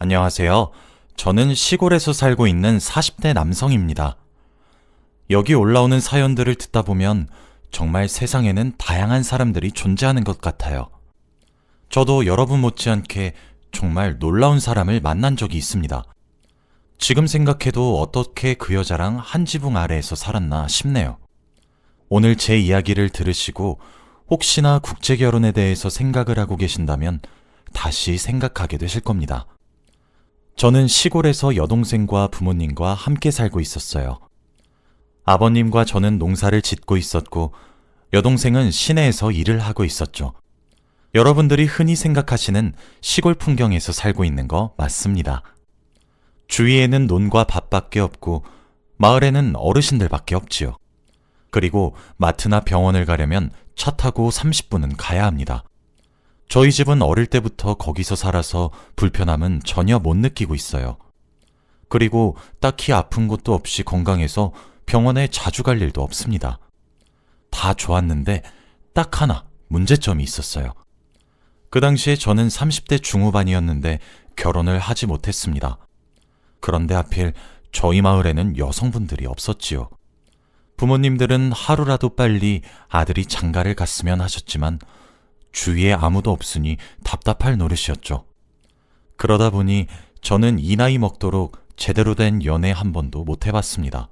안녕하세요. 저는 시골에서 살고 있는 40대 남성입니다. 여기 올라오는 사연들을 듣다 보면 정말 세상에는 다양한 사람들이 존재하는 것 같아요. 저도 여러분 못지않게 정말 놀라운 사람을 만난 적이 있습니다. 지금 생각해도 어떻게 그 여자랑 한 지붕 아래에서 살았나 싶네요. 오늘 제 이야기를 들으시고 혹시나 국제결혼에 대해서 생각을 하고 계신다면 다시 생각하게 되실 겁니다. 저는 시골에서 여동생과 부모님과 함께 살고 있었어요. 아버님과 저는 농사를 짓고 있었고 여동생은 시내에서 일을 하고 있었죠. 여러분들이 흔히 생각하시는 시골 풍경에서 살고 있는 거 맞습니다. 주위에는 논과 밭밖에 없고 마을에는 어르신들밖에 없지요. 그리고 마트나 병원을 가려면 차 타고 30분은 가야 합니다. 저희 집은 어릴 때부터 거기서 살아서 불편함은 전혀 못 느끼고 있어요. 그리고 딱히 아픈 것도 없이 건강해서 병원에 자주 갈 일도 없습니다. 다 좋았는데 딱 하나 문제점이 있었어요. 그 당시에 저는 30대 중후반이었는데 결혼을 하지 못했습니다. 그런데 하필 저희 마을에는 여성분들이 없었지요. 부모님들은 하루라도 빨리 아들이 장가를 갔으면 하셨지만 주위에 아무도 없으니 답답할 노릇이었죠. 그러다 보니 저는 이 나이 먹도록 제대로 된 연애 한 번도 못 해봤습니다.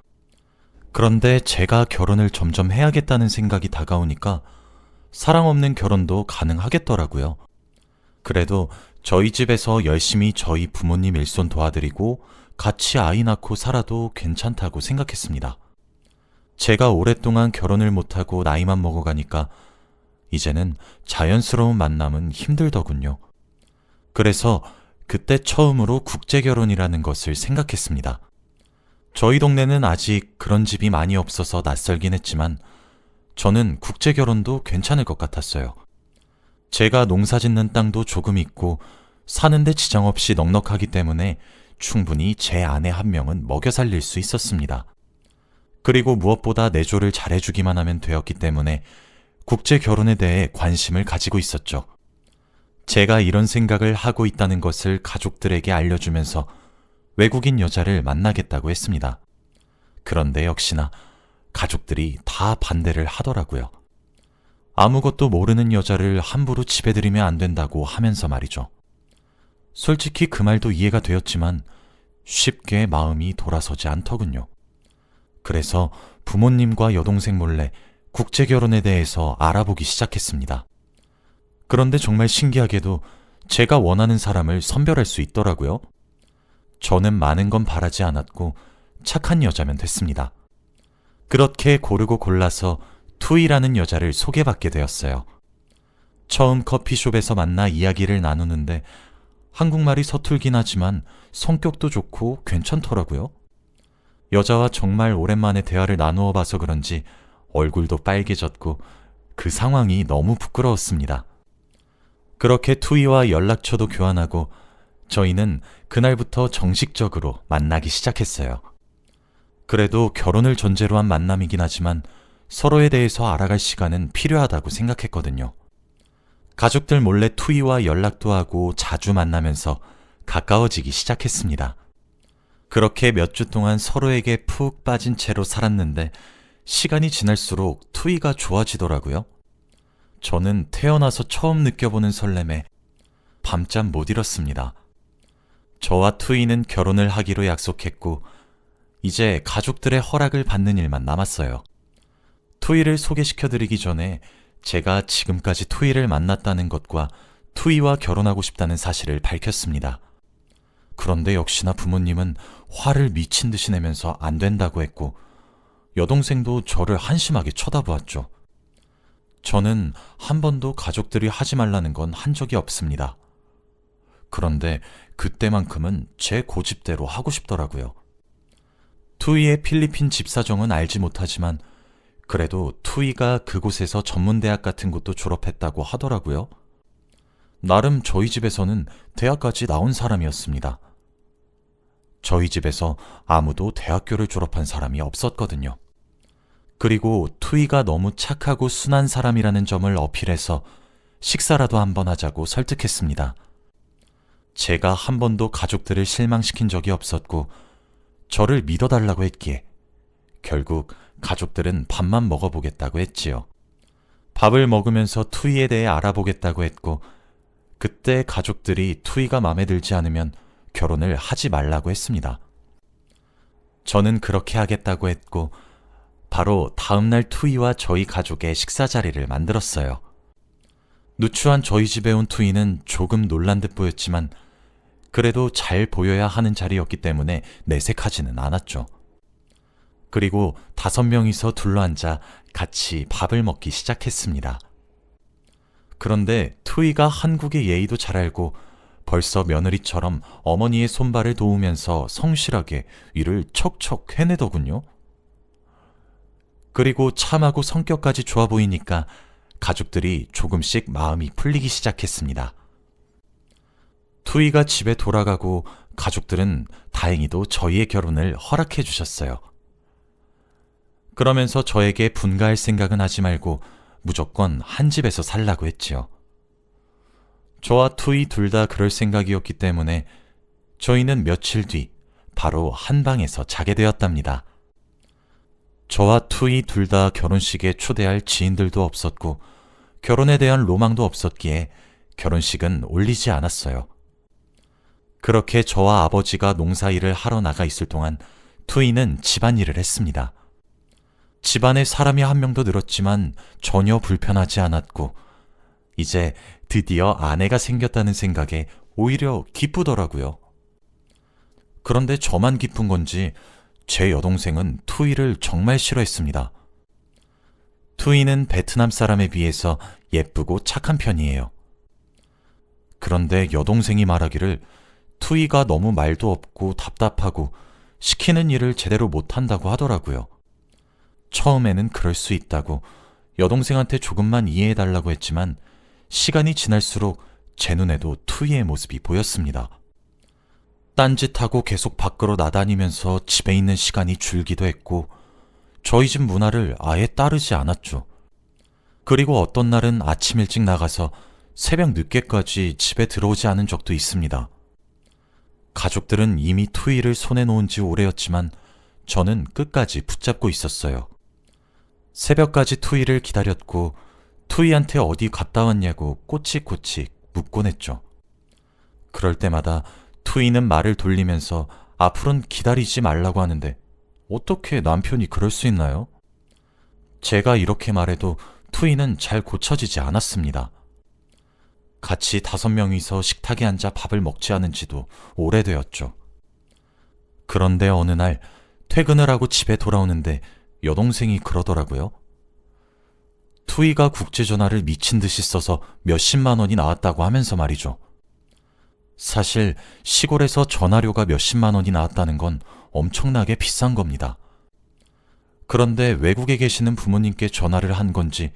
그런데 제가 결혼을 점점 해야겠다는 생각이 다가오니까 사랑 없는 결혼도 가능하겠더라고요. 그래도 저희 집에서 열심히 저희 부모님 일손 도와드리고 같이 아이 낳고 살아도 괜찮다고 생각했습니다. 제가 오랫동안 결혼을 못하고 나이만 먹어가니까 이제는 자연스러운 만남은 힘들더군요. 그래서 그때 처음으로 국제결혼이라는 것을 생각했습니다. 저희 동네는 아직 그런 집이 많이 없어서 낯설긴 했지만 저는 국제결혼도 괜찮을 것 같았어요. 제가 농사 짓는 땅도 조금 있고 사는데 지장 없이 넉넉하기 때문에 충분히 제 아내 한 명은 먹여 살릴 수 있었습니다. 그리고 무엇보다 내조를 잘해주기만 하면 되었기 때문에 국제 결혼에 대해 관심을 가지고 있었죠. 제가 이런 생각을 하고 있다는 것을 가족들에게 알려주면서 외국인 여자를 만나겠다고 했습니다. 그런데 역시나 가족들이 다 반대를 하더라고요. 아무것도 모르는 여자를 함부로 집에 들이면 안 된다고 하면서 말이죠. 솔직히 그 말도 이해가 되었지만 쉽게 마음이 돌아서지 않더군요. 그래서 부모님과 여동생 몰래 국제결혼에 대해서 알아보기 시작했습니다. 그런데 정말 신기하게도 제가 원하는 사람을 선별할 수 있더라고요. 저는 많은 건 바라지 않았고 착한 여자면 됐습니다. 그렇게 고르고 골라서 투이라는 여자를 소개받게 되었어요. 처음 커피숍에서 만나 이야기를 나누는데 한국말이 서툴긴 하지만 성격도 좋고 괜찮더라고요. 여자와 정말 오랜만에 대화를 나누어 봐서 그런지 얼굴도 빨개졌고 그 상황이 너무 부끄러웠습니다. 그렇게 투이와 연락처도 교환하고 저희는 그날부터 정식적으로 만나기 시작했어요. 그래도 결혼을 전제로 한 만남이긴 하지만 서로에 대해서 알아갈 시간은 필요하다고 생각했거든요. 가족들 몰래 투이와 연락도 하고 자주 만나면서 가까워지기 시작했습니다. 그렇게 몇 주 동안 서로에게 푹 빠진 채로 살았는데 시간이 지날수록 투이가 좋아지더라고요. 저는 태어나서 처음 느껴보는 설렘에 밤잠 못 이뤘습니다. 저와 투이는 결혼을 하기로 약속했고 이제 가족들의 허락을 받는 일만 남았어요. 투이를 소개시켜드리기 전에 제가 지금까지 투이를 만났다는 것과 투이와 결혼하고 싶다는 사실을 밝혔습니다. 그런데 역시나 부모님은 화를 미친 듯이 내면서 안 된다고 했고 여동생도 저를 한심하게 쳐다보았죠. 저는 한 번도 가족들이 하지 말라는 건 한 적이 없습니다. 그런데 그때만큼은 제 고집대로 하고 싶더라고요. 투이의 필리핀 집 사정은 알지 못하지만 그래도 투이가 그곳에서 전문대학 같은 곳도 졸업했다고 하더라고요. 나름 저희 집에서는 대학까지 나온 사람이었습니다. 저희 집에서 아무도 대학교를 졸업한 사람이 없었거든요. 그리고 투이가 너무 착하고 순한 사람이라는 점을 어필해서 식사라도 한번 하자고 설득했습니다. 제가 한 번도 가족들을 실망시킨 적이 없었고 저를 믿어달라고 했기에 결국 가족들은 밥만 먹어보겠다고 했지요. 밥을 먹으면서 투이에 대해 알아보겠다고 했고 그때 가족들이 투이가 마음에 들지 않으면 결혼을 하지 말라고 했습니다. 저는 그렇게 하겠다고 했고 바로 다음날 투이와 저희 가족의 식사 자리를 만들었어요. 누추한 저희 집에 온 투이는 조금 놀란 듯 보였지만 그래도 잘 보여야 하는 자리였기 때문에 내색하지는 않았죠. 그리고 5명이서 둘러앉아 같이 밥을 먹기 시작했습니다. 그런데 투이가 한국의 예의도 잘 알고 벌써 며느리처럼 어머니의 손발을 도우면서 성실하게 일을 척척 해내더군요. 그리고 참하고 성격까지 좋아 보이니까 가족들이 조금씩 마음이 풀리기 시작했습니다. 투이가 집에 돌아가고 가족들은 다행히도 저희의 결혼을 허락해 주셨어요. 그러면서 저에게 분가할 생각은 하지 말고 무조건 한 집에서 살라고 했지요. 저와 투이 둘 다 그럴 생각이었기 때문에 저희는 며칠 뒤 바로 한 방에서 자게 되었답니다. 저와 투이 둘 다 결혼식에 초대할 지인들도 없었고 결혼에 대한 로망도 없었기에 결혼식은 올리지 않았어요. 그렇게 저와 아버지가 농사일을 하러 나가 있을 동안 투이는 집안일을 했습니다. 집안에 사람이 한 명도 늘었지만 전혀 불편하지 않았고 이제 드디어 아내가 생겼다는 생각에 오히려 기쁘더라고요. 그런데 저만 기쁜 건지 제 여동생은 투이를 정말 싫어했습니다. 투이는 베트남 사람에 비해서 예쁘고 착한 편이에요. 그런데 여동생이 말하기를 투이가 너무 말도 없고 답답하고 시키는 일을 제대로 못한다고 하더라고요. 처음에는 그럴 수 있다고 여동생한테 조금만 이해해달라고 했지만 시간이 지날수록 제 눈에도 투이의 모습이 보였습니다. 딴짓하고 계속 밖으로 나다니면서 집에 있는 시간이 줄기도 했고 저희 집 문화를 아예 따르지 않았죠. 그리고 어떤 날은 아침 일찍 나가서 새벽 늦게까지 집에 들어오지 않은 적도 있습니다. 가족들은 이미 투이를 손에 놓은 지 오래였지만 저는 끝까지 붙잡고 있었어요. 새벽까지 투이를 기다렸고 투이한테 어디 갔다 왔냐고 꼬치꼬치 묻곤 했죠. 그럴 때마다 투이는 말을 돌리면서 앞으로는 기다리지 말라고 하는데 어떻게 남편이 그럴 수 있나요? 제가 이렇게 말해도 투이는 잘 고쳐지지 않았습니다. 같이 5명이서 식탁에 앉아 밥을 먹지 않은 지도 오래되었죠. 그런데 어느 날 퇴근을 하고 집에 돌아오는데 여동생이 그러더라고요. 투이가 국제전화를 미친 듯이 써서 몇십만 원이 나왔다고 하면서 말이죠. 사실 시골에서 전화료가 몇십만 원이 나왔다는 건 엄청나게 비싼 겁니다. 그런데 외국에 계시는 부모님께 전화를 한 건지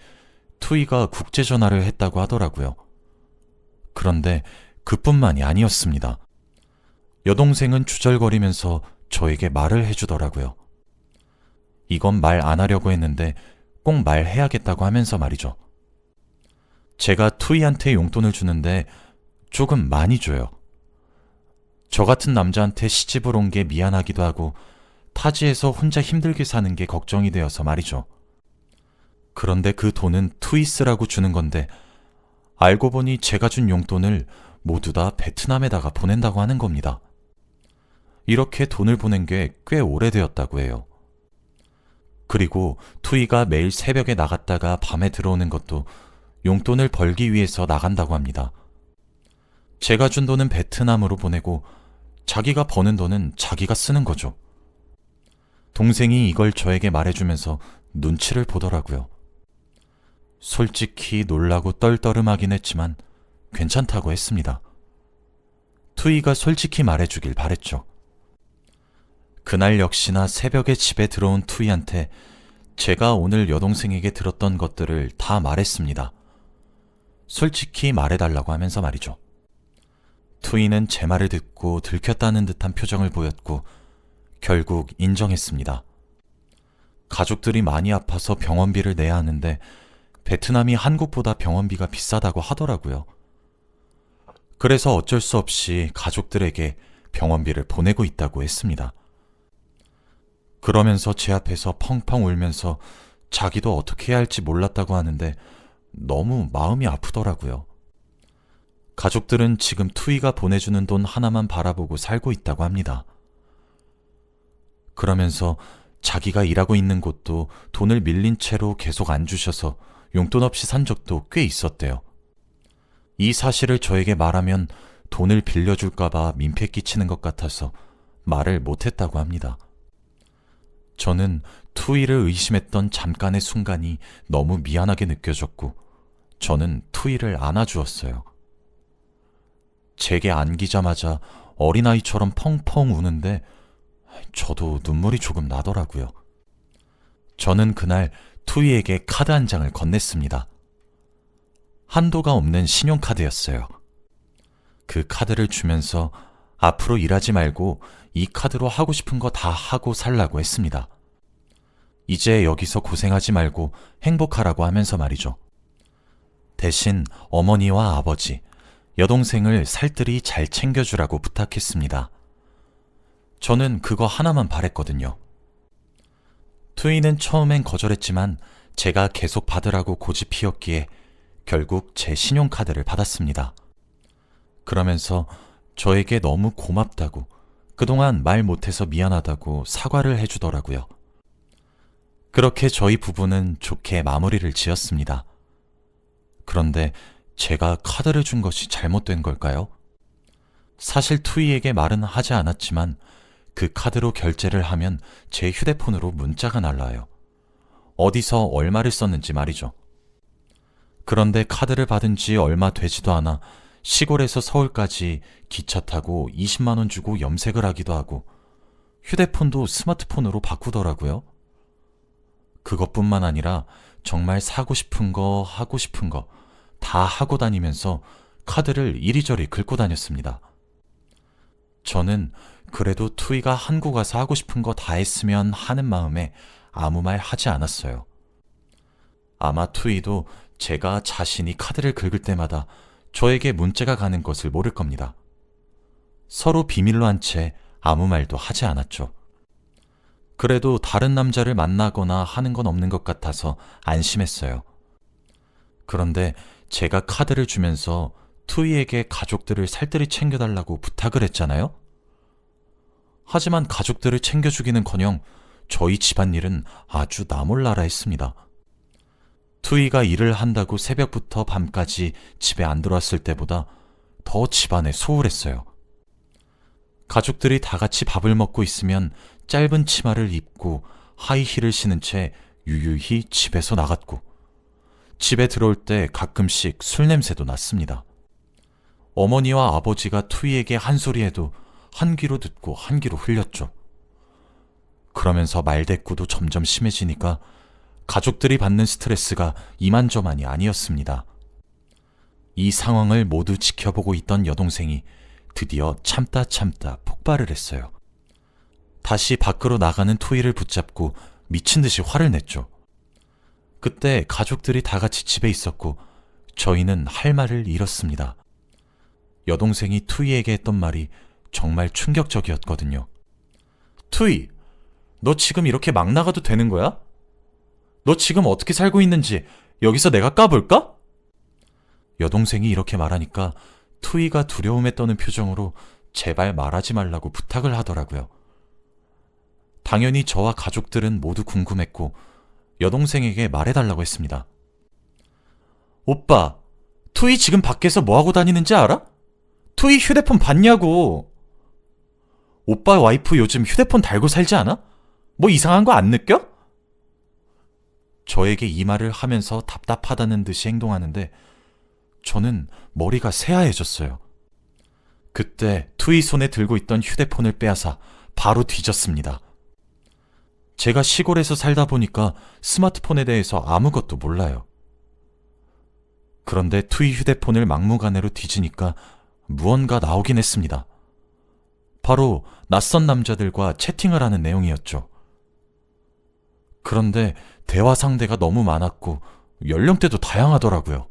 투이가 국제전화를 했다고 하더라고요. 그런데 그뿐만이 아니었습니다. 여동생은 주절거리면서 저에게 말을 해주더라고요. 이건 말 안 하려고 했는데 꼭 말해야겠다고 하면서 말이죠. 제가 투이한테 용돈을 주는데 조금 많이 줘요. 저 같은 남자한테 시집을 온 게 미안하기도 하고 타지에서 혼자 힘들게 사는 게 걱정이 되어서 말이죠. 그런데 그 돈은 투이 쓰라고 주는 건데 알고 보니 제가 준 용돈을 모두 다 베트남에다가 보낸다고 하는 겁니다. 이렇게 돈을 보낸 게 꽤 오래되었다고 해요. 그리고 투이가 매일 새벽에 나갔다가 밤에 들어오는 것도 용돈을 벌기 위해서 나간다고 합니다. 제가 준 돈은 베트남으로 보내고 자기가 버는 돈은 자기가 쓰는 거죠. 동생이 이걸 저에게 말해주면서 눈치를 보더라고요. 솔직히 놀라고 떨떠름하긴 했지만 괜찮다고 했습니다. 투이가 솔직히 말해주길 바랬죠. 그날 역시나 새벽에 집에 들어온 투이한테 제가 오늘 여동생에게 들었던 것들을 다 말했습니다. 솔직히 말해달라고 하면서 말이죠. 투이는 제 말을 듣고 들켰다는 듯한 표정을 보였고 결국 인정했습니다. 가족들이 많이 아파서 병원비를 내야 하는데 베트남이 한국보다 병원비가 비싸다고 하더라고요. 그래서 어쩔 수 없이 가족들에게 병원비를 보내고 있다고 했습니다. 그러면서 제 앞에서 펑펑 울면서 자기도 어떻게 해야 할지 몰랐다고 하는데 너무 마음이 아프더라고요. 가족들은 지금 투이가 보내주는 돈 하나만 바라보고 살고 있다고 합니다. 그러면서 자기가 일하고 있는 곳도 돈을 밀린 채로 계속 안 주셔서 용돈 없이 산 적도 꽤 있었대요. 이 사실을 저에게 말하면 돈을 빌려줄까봐 민폐 끼치는 것 같아서 말을 못했다고 합니다. 저는 투이를 의심했던 잠깐의 순간이 너무 미안하게 느껴졌고 저는 투이를 안아주었어요. 제게 안기자마자 어린아이처럼 펑펑 우는데 저도 눈물이 조금 나더라고요. 저는 그날 투이에게 카드 한 장을 건넸습니다. 한도가 없는 신용카드였어요. 그 카드를 주면서 앞으로 일하지 말고 이 카드로 하고 싶은 거 다 하고 살라고 했습니다. 이제 여기서 고생하지 말고 행복하라고 하면서 말이죠. 대신 어머니와 아버지, 여동생을 살뜰히 잘 챙겨주라고 부탁했습니다. 저는 그거 하나만 바랬거든요. 투이는 처음엔 거절했지만 제가 계속 받으라고 고집 피웠기에 결국 제 신용카드를 받았습니다. 그러면서 저에게 너무 고맙다고, 그동안 말 못해서 미안하다고 사과를 해주더라고요. 그렇게 저희 부부는 좋게 마무리를 지었습니다. 그런데 제가 카드를 준 것이 잘못된 걸까요? 사실 투이에게 말은 하지 않았지만 그 카드로 결제를 하면 제 휴대폰으로 문자가 날라와요. 어디서 얼마를 썼는지 말이죠. 그런데 카드를 받은 지 얼마 되지도 않아 시골에서 서울까지 기차 타고 20만 원 주고 염색을 하기도 하고 휴대폰도 스마트폰으로 바꾸더라고요. 그것뿐만 아니라 정말 사고 싶은 거, 하고 싶은 거 다 하고 다니면서 카드를 이리저리 긁고 다녔습니다. 저는 그래도 투이가 한국 와서 하고 싶은 거 다 했으면 하는 마음에 아무 말 하지 않았어요. 아마 투이도 제가 자신이 카드를 긁을 때마다 저에게 문자가 가는 것을 모를 겁니다. 서로 비밀로 한 채 아무 말도 하지 않았죠. 그래도 다른 남자를 만나거나 하는 건 없는 것 같아서 안심했어요. 그런데 제가 카드를 주면서 투이에게 가족들을 살뜰히 챙겨달라고 부탁을 했잖아요? 하지만 가족들을 챙겨주기는커녕 저희 집안일은 아주 나몰라라 했습니다. 투이가 일을 한다고 새벽부터 밤까지 집에 안 들어왔을 때보다 더 집안에 소홀했어요. 가족들이 다 같이 밥을 먹고 있으면 짧은 치마를 입고 하이힐을 신은 채 유유히 집에서 나갔고 집에 들어올 때 가끔씩 술 냄새도 났습니다. 어머니와 아버지가 투이에게 한 소리 해도 한 귀로 듣고 한 귀로 흘렸죠. 그러면서 말대꾸도 점점 심해지니까 가족들이 받는 스트레스가 이만저만이 아니었습니다. 이 상황을 모두 지켜보고 있던 여동생이 드디어 참다 폭발을 했어요. 다시 밖으로 나가는 투이를 붙잡고 미친 듯이 화를 냈죠. 그때 가족들이 다 같이 집에 있었고 저희는 할 말을 잃었습니다. 여동생이 투이에게 했던 말이 정말 충격적이었거든요. 투이, 너 지금 이렇게 막 나가도 되는 거야? 너 지금 어떻게 살고 있는지 여기서 내가 까볼까? 여동생이 이렇게 말하니까 투이가 두려움에 떠는 표정으로 제발 말하지 말라고 부탁을 하더라고요. 당연히 저와 가족들은 모두 궁금했고 여동생에게 말해달라고 했습니다. 오빠, 투이 지금 밖에서 뭐하고 다니는지 알아? 투이 휴대폰 봤냐고. 오빠 와이프 요즘 휴대폰 달고 살지 않아? 뭐 이상한 거 안 느껴? 저에게 이 말을 하면서 답답하다는 듯이 행동하는데 저는 머리가 새하얘졌어요. 그때 투이 손에 들고 있던 휴대폰을 빼앗아 바로 뒤졌습니다. 제가 시골에서 살다 보니까 스마트폰에 대해서 아무것도 몰라요. 그런데 투이 휴대폰을 막무가내로 뒤지니까 무언가 나오긴 했습니다. 바로 낯선 남자들과 채팅을 하는 내용이었죠. 그런데 대화 상대가 너무 많았고 연령대도 다양하더라고요.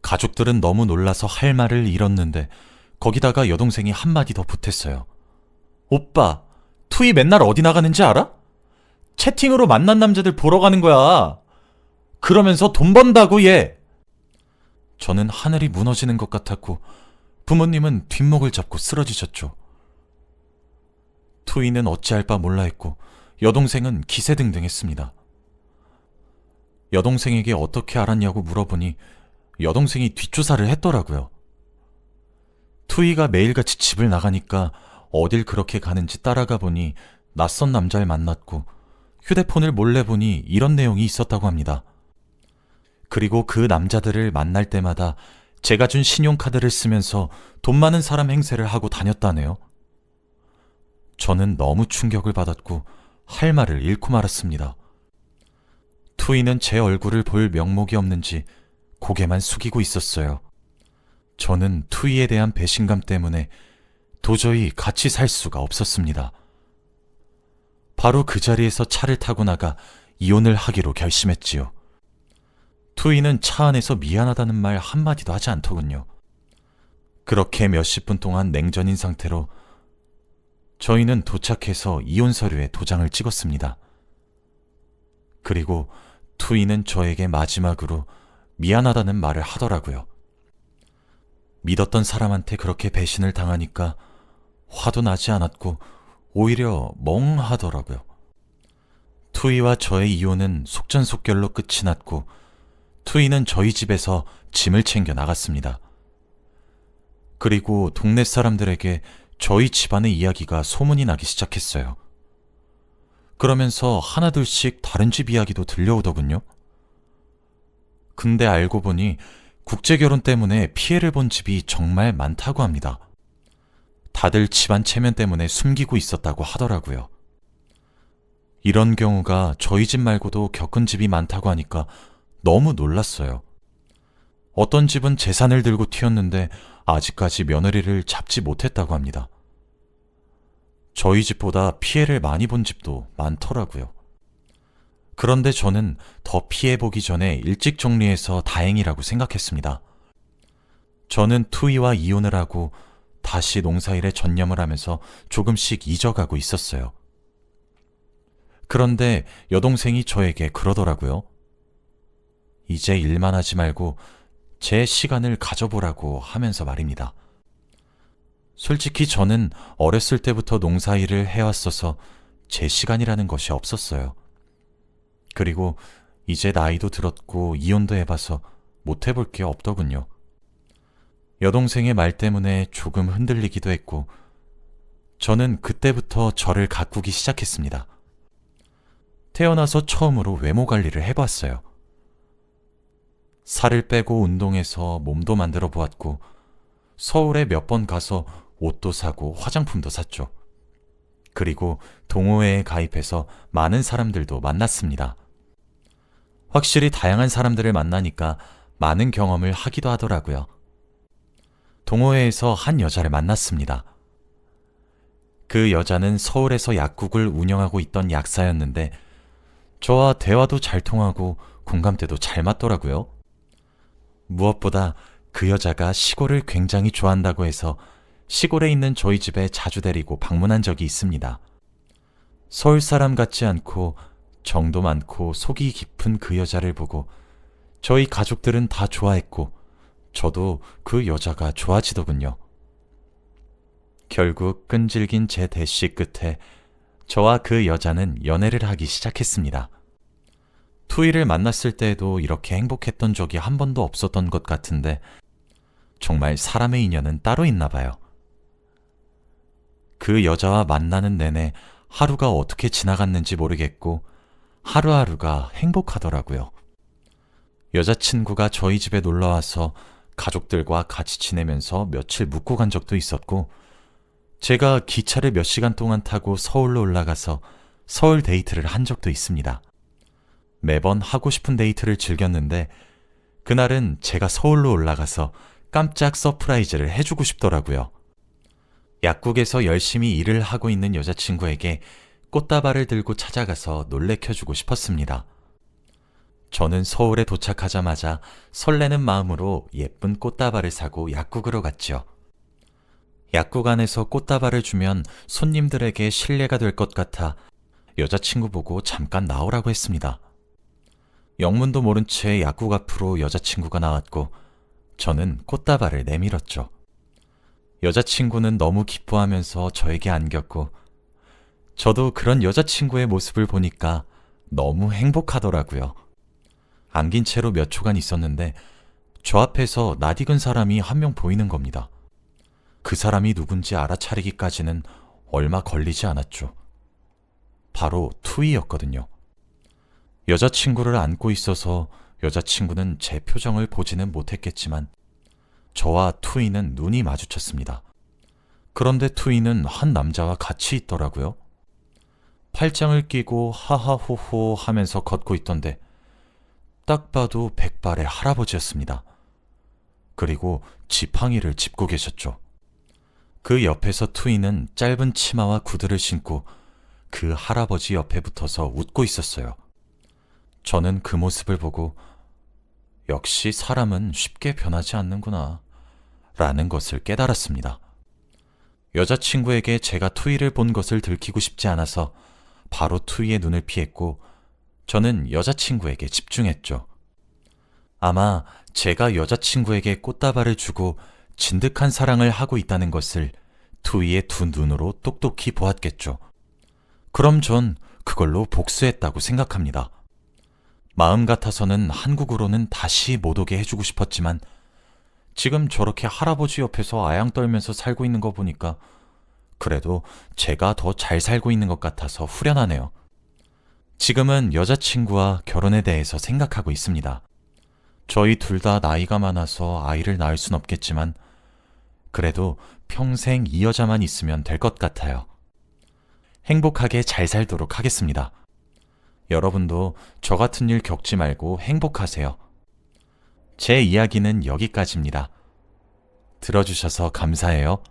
가족들은 너무 놀라서 할 말을 잃었는데 거기다가 여동생이 한마디 더 보탰어요. 오빠, 투이 맨날 어디 나가는지 알아? 채팅으로 만난 남자들 보러 가는 거야. 그러면서 돈 번다고 얘. 저는 하늘이 무너지는 것 같았고 부모님은 뒷목을 잡고 쓰러지셨죠. 투이는 어찌할 바 몰라 했고 여동생은 기세등등했습니다. 여동생에게 어떻게 알았냐고 물어보니 여동생이 뒷조사를 했더라고요. 투이가 매일같이 집을 나가니까 어딜 그렇게 가는지 따라가 보니 낯선 남자를 만났고 휴대폰을 몰래 보니 이런 내용이 있었다고 합니다. 그리고 그 남자들을 만날 때마다 제가 준 신용카드를 쓰면서 돈 많은 사람 행세를 하고 다녔다네요. 저는 너무 충격을 받았고 할 말을 잃고 말았습니다. 투이는 제 얼굴을 볼 명목이 없는지 고개만 숙이고 있었어요. 저는 투이에 대한 배신감 때문에 도저히 같이 살 수가 없었습니다. 바로 그 자리에서 차를 타고 나가 이혼을 하기로 결심했지요. 투이는 차 안에서 미안하다는 말 한마디도 하지 않더군요. 그렇게 몇십 분 동안 냉전인 상태로 저희는 도착해서 이혼 서류에 도장을 찍었습니다. 그리고 투이는 저에게 마지막으로 미안하다는 말을 하더라고요. 믿었던 사람한테 그렇게 배신을 당하니까 화도 나지 않았고 오히려 멍하더라고요. 투이와 저의 이혼은 속전속결로 끝이 났고 투이는 저희 집에서 짐을 챙겨 나갔습니다. 그리고 동네 사람들에게 저희 집안의 이야기가 소문이 나기 시작했어요. 그러면서 하나둘씩 다른 집 이야기도 들려오더군요. 근데 알고 보니 국제결혼 때문에 피해를 본 집이 정말 많다고 합니다. 다들 집안 체면 때문에 숨기고 있었다고 하더라고요. 이런 경우가 저희 집 말고도 겪은 집이 많다고 하니까 너무 놀랐어요. 어떤 집은 재산을 들고 튀었는데 아직까지 며느리를 잡지 못했다고 합니다. 저희 집보다 피해를 많이 본 집도 많더라고요. 그런데 저는 더 피해보기 전에 일찍 정리해서 다행이라고 생각했습니다. 저는 투이와 이혼을 하고 다시 농사일에 전념을 하면서 조금씩 잊어가고 있었어요. 그런데 여동생이 저에게 그러더라고요. 이제 일만 하지 말고 제 시간을 가져보라고 하면서 말입니다. 솔직히 저는 어렸을 때부터 농사일을 해왔어서 제 시간이라는 것이 없었어요. 그리고 이제 나이도 들었고 이혼도 해봐서 못 해볼 게 없더군요. 여동생의 말 때문에 조금 흔들리기도 했고 저는 그때부터 저를 가꾸기 시작했습니다. 태어나서 처음으로 외모 관리를 해봤어요. 살을 빼고 운동해서 몸도 만들어 보았고 서울에 몇 번 가서 옷도 사고 화장품도 샀죠. 그리고 동호회에 가입해서 많은 사람들도 만났습니다. 확실히 다양한 사람들을 만나니까 많은 경험을 하기도 하더라고요. 동호회에서 한 여자를 만났습니다. 그 여자는 서울에서 약국을 운영하고 있던 약사였는데 저와 대화도 잘 통하고 공감대도 잘 맞더라고요. 무엇보다 그 여자가 시골을 굉장히 좋아한다고 해서 시골에 있는 저희 집에 자주 데리고 방문한 적이 있습니다. 서울 사람 같지 않고 정도 많고 속이 깊은 그 여자를 보고 저희 가족들은 다 좋아했고 저도 그 여자가 좋아지더군요. 결국 끈질긴 제 대시 끝에 저와 그 여자는 연애를 하기 시작했습니다. 투이를 만났을 때에도 이렇게 행복했던 적이 한 번도 없었던 것 같은데 정말 사람의 인연은 따로 있나 봐요. 그 여자와 만나는 내내 하루가 어떻게 지나갔는지 모르겠고 하루하루가 행복하더라고요. 여자친구가 저희 집에 놀러와서 가족들과 같이 지내면서 며칠 묵고 간 적도 있었고 제가 기차를 몇 시간 동안 타고 서울로 올라가서 서울 데이트를 한 적도 있습니다. 매번 하고 싶은 데이트를 즐겼는데 그날은 제가 서울로 올라가서 깜짝 서프라이즈를 해주고 싶더라고요. 약국에서 열심히 일을 하고 있는 여자친구에게 꽃다발을 들고 찾아가서 놀래켜주고 싶었습니다. 저는 서울에 도착하자마자 설레는 마음으로 예쁜 꽃다발을 사고 약국으로 갔죠. 약국 안에서 꽃다발을 주면 손님들에게 신뢰가 될 것 같아 여자친구 보고 잠깐 나오라고 했습니다. 영문도 모른 채 약국 앞으로 여자친구가 나왔고 저는 꽃다발을 내밀었죠. 여자친구는 너무 기뻐하면서 저에게 안겼고 저도 그런 여자친구의 모습을 보니까 너무 행복하더라고요. 안긴 채로 몇 초간 있었는데 저 앞에서 낯익은 사람이 한 명 보이는 겁니다. 그 사람이 누군지 알아차리기까지는 얼마 걸리지 않았죠. 바로 투이였거든요. 여자친구를 안고 있어서 여자친구는 제 표정을 보지는 못했겠지만 저와 투이는 눈이 마주쳤습니다. 그런데 투이는 한 남자와 같이 있더라고요. 팔짱을 끼고 하하호호 하면서 걷고 있던데 딱 봐도 백발의 할아버지였습니다. 그리고 지팡이를 짚고 계셨죠. 그 옆에서 투이는 짧은 치마와 구두를 신고 그 할아버지 옆에 붙어서 웃고 있었어요. 저는 그 모습을 보고 역시 사람은 쉽게 변하지 않는구나 라는 것을 깨달았습니다. 여자친구에게 제가 투이를 본 것을 들키고 싶지 않아서 바로 투이의 눈을 피했고 저는 여자친구에게 집중했죠. 아마 제가 여자친구에게 꽃다발을 주고 진득한 사랑을 하고 있다는 것을 투이의 두 눈으로 똑똑히 보았겠죠. 그럼 전 그걸로 복수했다고 생각합니다. 마음 같아서는 한국으로는 다시 못 오게 해주고 싶었지만 지금 저렇게 할아버지 옆에서 아양 떨면서 살고 있는 거 보니까 그래도 제가 더 잘 살고 있는 것 같아서 후련하네요. 지금은 여자친구와 결혼에 대해서 생각하고 있습니다. 저희 둘 다 나이가 많아서 아이를 낳을 순 없겠지만 그래도 평생 이 여자만 있으면 될 것 같아요. 행복하게 잘 살도록 하겠습니다. 여러분도 저 같은 일 겪지 말고 행복하세요. 제 이야기는 여기까지입니다. 들어주셔서 감사해요.